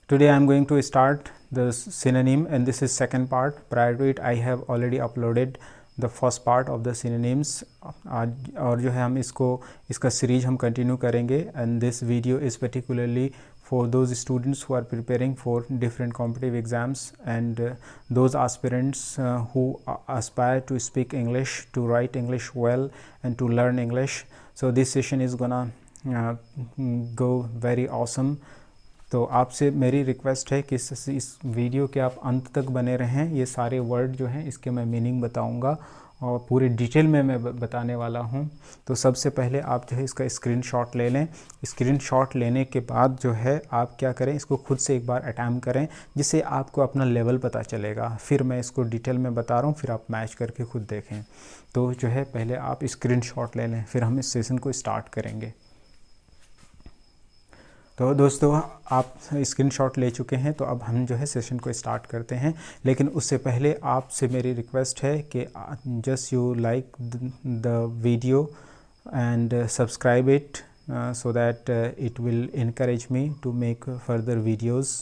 Today I am going to start the synonym, and this is second part. Prior to it I have already uploaded the first part of the synonyms. आज और जो है हम इसका series हम continue करेंगे, and this video is particularly for those students who are preparing for different competitive exams and those aspirants who aspire to speak English, to write English well and to learn English. So this session is gonna go very awesome. तो आपसे मेरी request है कि इस video के आप अंत तक बने रहें। ये सारे वर्ड जो हैं इसके मैं मीनिंग बताऊंगा और पूरे डिटेल में मैं बताने वाला हूं। तो सबसे पहले आप जो है इसका स्क्रीनशॉट ले लें। स्क्रीनशॉट लेने के बाद जो है आप क्या करें, इसको खुद से एक बार अटैम्प्ट करें, जिससे आपको अपना लेवल पता चलेगा। फिर मैं इसको डिटेल में बता रहा हूँ, फिर आप मैच करके खुद देखें। तो जो है पहले आप स्क्रीनशॉट ले लें, फिर हम इस सेशन को स्टार्ट करेंगे। तो दोस्तों आप स्क्रीनशॉट ले चुके हैं, तो अब हम जो है सेशन को स्टार्ट करते हैं। लेकिन उससे पहले आपसे मेरी रिक्वेस्ट है कि just you like the video and subscribe it so that it will encourage me to make further videos.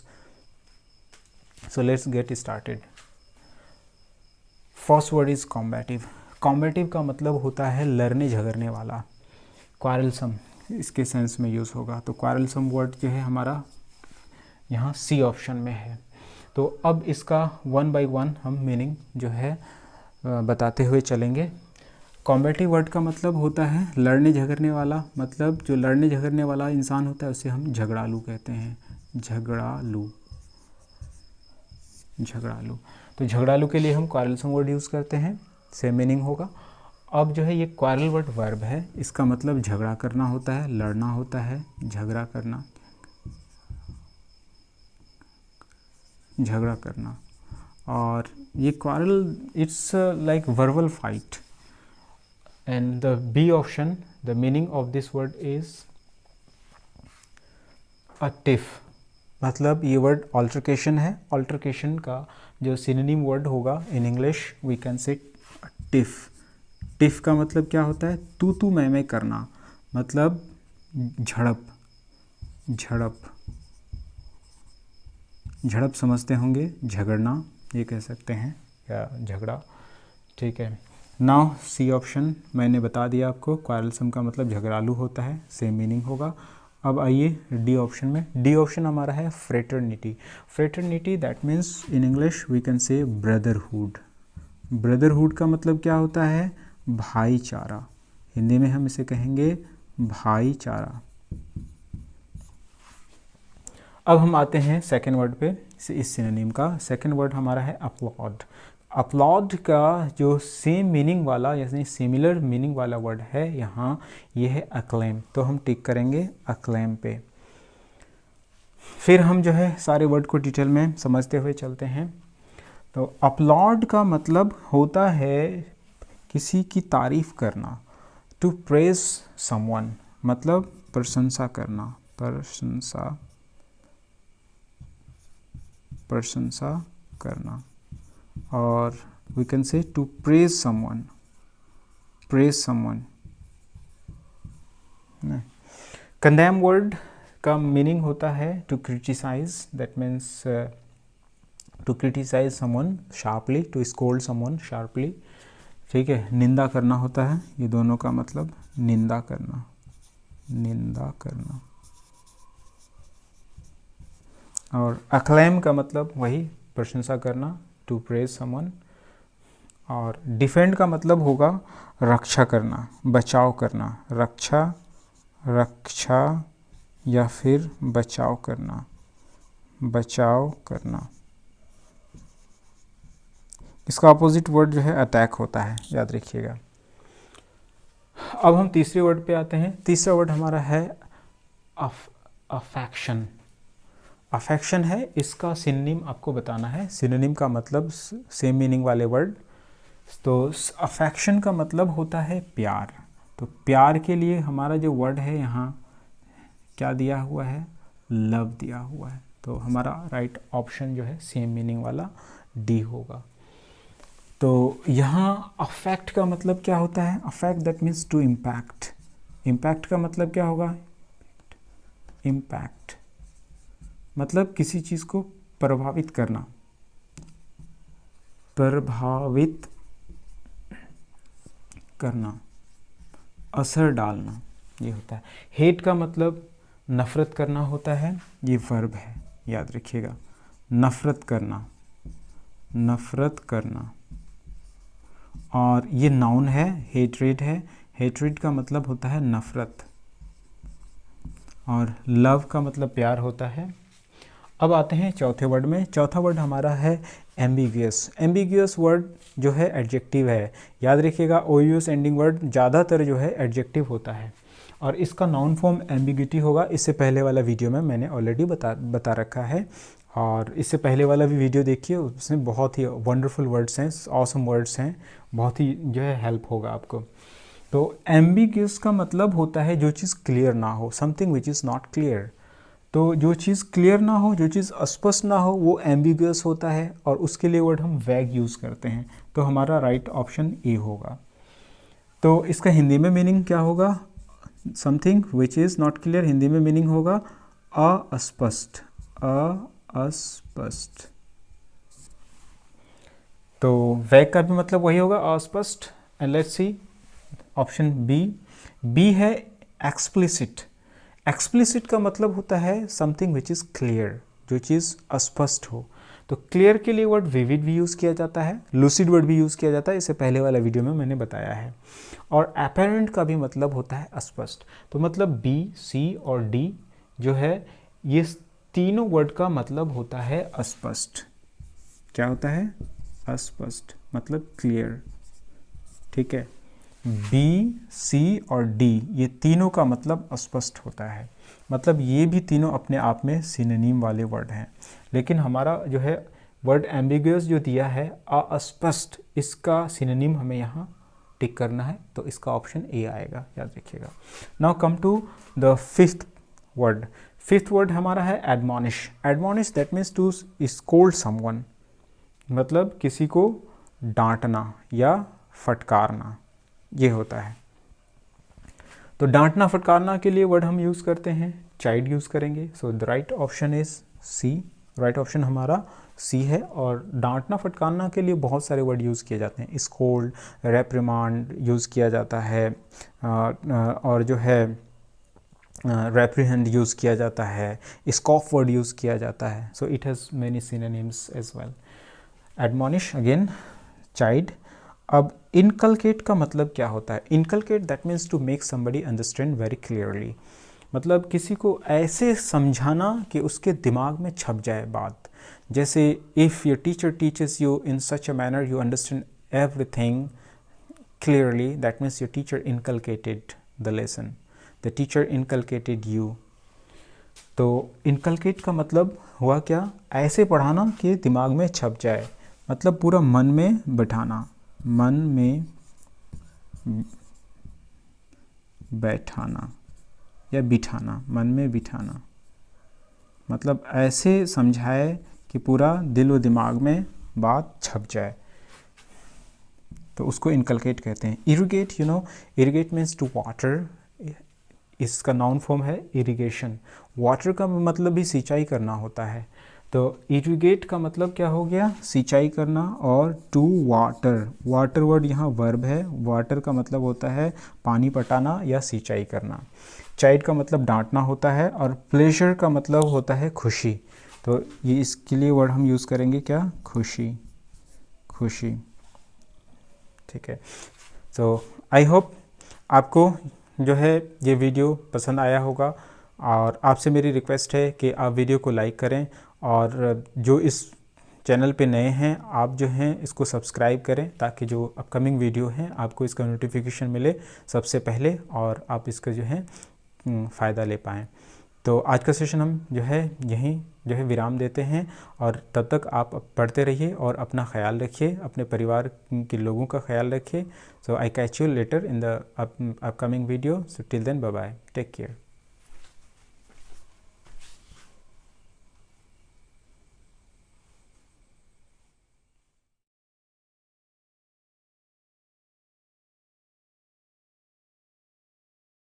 So let's get started. First word is combative. Combative का मतलब होता है लड़ने झगड़ने वाला। quarrelsome इसके सेंस में यूज़ होगा। तो quarrelsome वर्ड जो है हमारा यहाँ सी ऑप्शन में है। तो अब इसका वन बाय वन हम मीनिंग जो है बताते हुए चलेंगे। कॉम्बेटिव वर्ड का मतलब होता है लड़ने झगड़ने वाला। मतलब जो लड़ने झगड़ने वाला इंसान होता है उसे हम झगड़ालू कहते हैं। झगड़ालू, झगड़ालू। तो झगड़ालू के लिए हम quarrelsome वर्ड यूज़ करते हैं, सेम मीनिंग होगा। अब जो है ये quarrel वर्ड वर्ब है, इसका मतलब झगड़ा करना होता है, लड़ना होता है, झगड़ा करना, झगड़ा करना। और ये quarrel it's like verbal fight. And the B option, the meaning of this word is a tiff. मतलब ये वर्ड ऑल्टरकेशन है। ऑल्टरकेशन का जो सिनोनिम वर्ड होगा in English we can say tiff. Tiff का मतलब क्या होता है, तू मैं करना, मतलब झड़प, झड़प, झड़प समझते होंगे, झगड़ना ये कह सकते हैं, या झगड़ा। ठीक है। नाउ सी ऑप्शन मैंने बता दिया आपको, quarrelsome का मतलब झगड़ालू होता है, सेम मीनिंग होगा। अब आइए डी ऑप्शन में। डी ऑप्शन हमारा है fraternity. Fraternity that means in English we can say brotherhood. Brotherhood का मतलब क्या होता है, भाईचारा। हिंदी में हम इसे कहेंगे भाईचारा। अब हम आते हैं सेकेंड वर्ड पे, इस सिनोनिम का। सेकेंड वर्ड हमारा है अपलॉड। अपलॉड का जो सेम मीनिंग वाला यानी सिमिलर मीनिंग वाला वर्ड है यहाँ, ये है अक्लेम। तो हम टिक करेंगे अक्लेम पे। फिर हम जो है सारे वर्ड को डिटेल में समझते हुए चलते हैं। तो अपलॉड का मतलब होता है किसी की तारीफ करना। टू प्रेज समवन मतलब प्रशंसा करना, प्रशंसा, प्रशंसा करना। और we can say to praise someone, praise someone. Condemn word का मीनिंग होता है to criticise. That means to criticise someone sharply, to scold someone sharply. ठीक है। निंदा करना होता है, ये दोनों का मतलब निंदा करना, निंदा करना। और अक्लेम का मतलब वही प्रशंसा करना, टू प्रेज समवन। और डिफेंड का मतलब होगा रक्षा करना, बचाव करना, रक्षा, रक्षा या फिर बचाव करना, बचाव करना। इसका अपोजिट वर्ड जो है अटैक होता है, याद रखिएगा। अब हम तीसरे वर्ड पे आते हैं। तीसरा वर्ड हमारा है अफेक्शन। अफेक्शन है, इसका सिनोनिम आपको बताना है। सिनोनिम का मतलब सेम मीनिंग वाले वर्ड। तो अफेक्शन का मतलब होता है प्यार। तो प्यार के लिए हमारा जो वर्ड है यहाँ क्या दिया हुआ है, लव दिया हुआ है। तो हमारा राइट ऑप्शन जो है सेम मीनिंग वाला डी होगा। तो यहाँ अफेक्ट का मतलब क्या होता है, affect that means to impact. Impact का मतलब क्या होगा, इम्पैक्ट, मतलब किसी चीज़ को प्रभावित करना, प्रभावित करना, असर डालना, ये होता है। हेट का मतलब नफ़रत करना होता है, ये वर्ब है, याद रखिएगा। नफ़रत करना, नफ़रत करना, और ये नाउन है, हेट्रेड है। हेट्रेड का मतलब होता है नफ़रत, और लव का मतलब प्यार होता है। अब आते हैं चौथे वर्ड में। चौथा वर्ड हमारा है एम्बिगियस। एम्बिगियस वर्ड जो है एडजेक्टिव है, याद रखिएगा। ओयूएस एंडिंग वर्ड ज़्यादातर जो है एडजेक्टिव होता है, और इसका नाउन फॉर्म एम्बिग्यूटी होगा। इससे पहले वाला वीडियो में मैंने ऑलरेडी बता रखा है, और इससे पहले वाला भी वीडियो देखिए, उसमें बहुत ही वंडरफुल वर्ड्स हैं, ऑसम वर्ड्स हैं, बहुत ही जो है हेल्प होगा आपको। तो एम्बिगियस का मतलब होता है जो चीज़ क्लियर ना हो, something which is not clear. तो जो चीज़ क्लियर ना हो, जो चीज़ अस्पष्ट ना हो, वो एम्बिगियस होता है, और उसके लिए वर्ड हम वैग यूज़ करते हैं। तो हमारा राइट ऑप्शन ए होगा। तो इसका हिंदी में मीनिंग क्या होगा? Something which is not clear, Hindi में मीनिंग होगा अस्पष्ट, अस्पष्ट। तो वैग का भी मतलब वही होगा, अस्पष्ट। And let's see option B है एक्सप्लिसिट। एक्सप्लिसिट का मतलब होता है समथिंग विच इज़ क्लियर, जो चीज़ अस्पष्ट हो। तो क्लियर के लिए वर्ड विविड भी यूज़ किया जाता है, लूसिड वर्ड भी यूज़ किया जाता है, इससे पहले वाला वीडियो में मैंने बताया है। और अपैरेंट का भी मतलब होता है अस्पष्ट। तो मतलब बी, सी और डी जो है, ये तीनों वर्ड का मतलब होता है अस्पष्ट। क्या होता है? अस्पष्ट, मतलब क्लियर। ठीक है, बी, सी और डी ये तीनों का मतलब अस्पष्ट होता है। मतलब ये भी तीनों अपने आप में सिनोनिम वाले वर्ड हैं, लेकिन हमारा जो है वर्ड एम्बिगुअस जो दिया है अस्पष्ट, इसका सिनोनिम हमें यहाँ टिक करना है, तो इसका ऑप्शन ए आएगा, याद रखिएगा। Now come to the fifth word. Fifth word हमारा है admonish. Admonish that means to scold someone, मतलब किसी को डांटना या फटकारना, ये होता है। तो डांटना फटकारना के लिए वर्ड हम यूज़ करते हैं चाइल्ड यूज़ करेंगे। So the right option is C. Right option हमारा सी है। और डांटना फटकारना के लिए बहुत सारे वर्ड यूज़ किए जाते हैं। स्कोल्ड, रेप्रिमांड यूज़ किया जाता है, और जो है रेप्रिहेंड यूज़ किया जाता है, स्कॉफ वर्ड यूज़ किया जाता है। So it has many synonyms as well. Admonish again child. अब इनकलकेट का मतलब क्या होता है? Inculcate that means to make somebody understand very clearly, मतलब किसी को ऐसे समझाना कि उसके दिमाग में छप जाए बात। जैसे if your teacher teaches you in such a manner you understand everything clearly, that means your teacher inculcated the lesson, the teacher inculcated you. तो इनकलकेट का मतलब हुआ क्या? ऐसे पढ़ाना कि दिमाग में छप जाए, मतलब पूरा मन में बिठाना, मन में बैठाना या बिठाना, मन में बिठाना, मतलब ऐसे समझाए कि पूरा दिल व दिमाग में बात छप जाए, तो उसको इनकलकेट कहते हैं। Irrigate, you know, irrigate means to water, इसका नाउन फॉर्म है इरिगेशन। वाटर का मतलब भी सिंचाई करना होता है। तो इरिगेट का मतलब क्या हो गया? सिंचाई करना। और टू वाटर, वाटर वर्ड यहाँ वर्ब है। वाटर का मतलब होता है पानी पटाना या सिंचाई करना। चाइल्ड का मतलब डांटना होता है, और प्लेजर का मतलब होता है खुशी। तो ये इसके लिए वर्ड हम यूज़ करेंगे क्या? खुशी, खुशी। ठीक है। सो आई होप आपको जो है ये वीडियो पसंद आया होगा, और आपसे मेरी रिक्वेस्ट है कि आप वीडियो को लाइक करें, और जो इस चैनल पे नए हैं आप जो हैं इसको सब्सक्राइब करें, ताकि जो अपकमिंग वीडियो हैं आपको इसका नोटिफिकेशन मिले सबसे पहले, और आप इसका जो है फ़ायदा ले पाएँ। तो आज का सेशन हम जो है यहीं जो है विराम देते हैं, और तब तक आप पढ़ते रहिए और अपना ख्याल रखिए, अपने परिवार के लोगों का ख्याल रखिए। So I catch you later in the upcoming video. So till then bye bye, take care.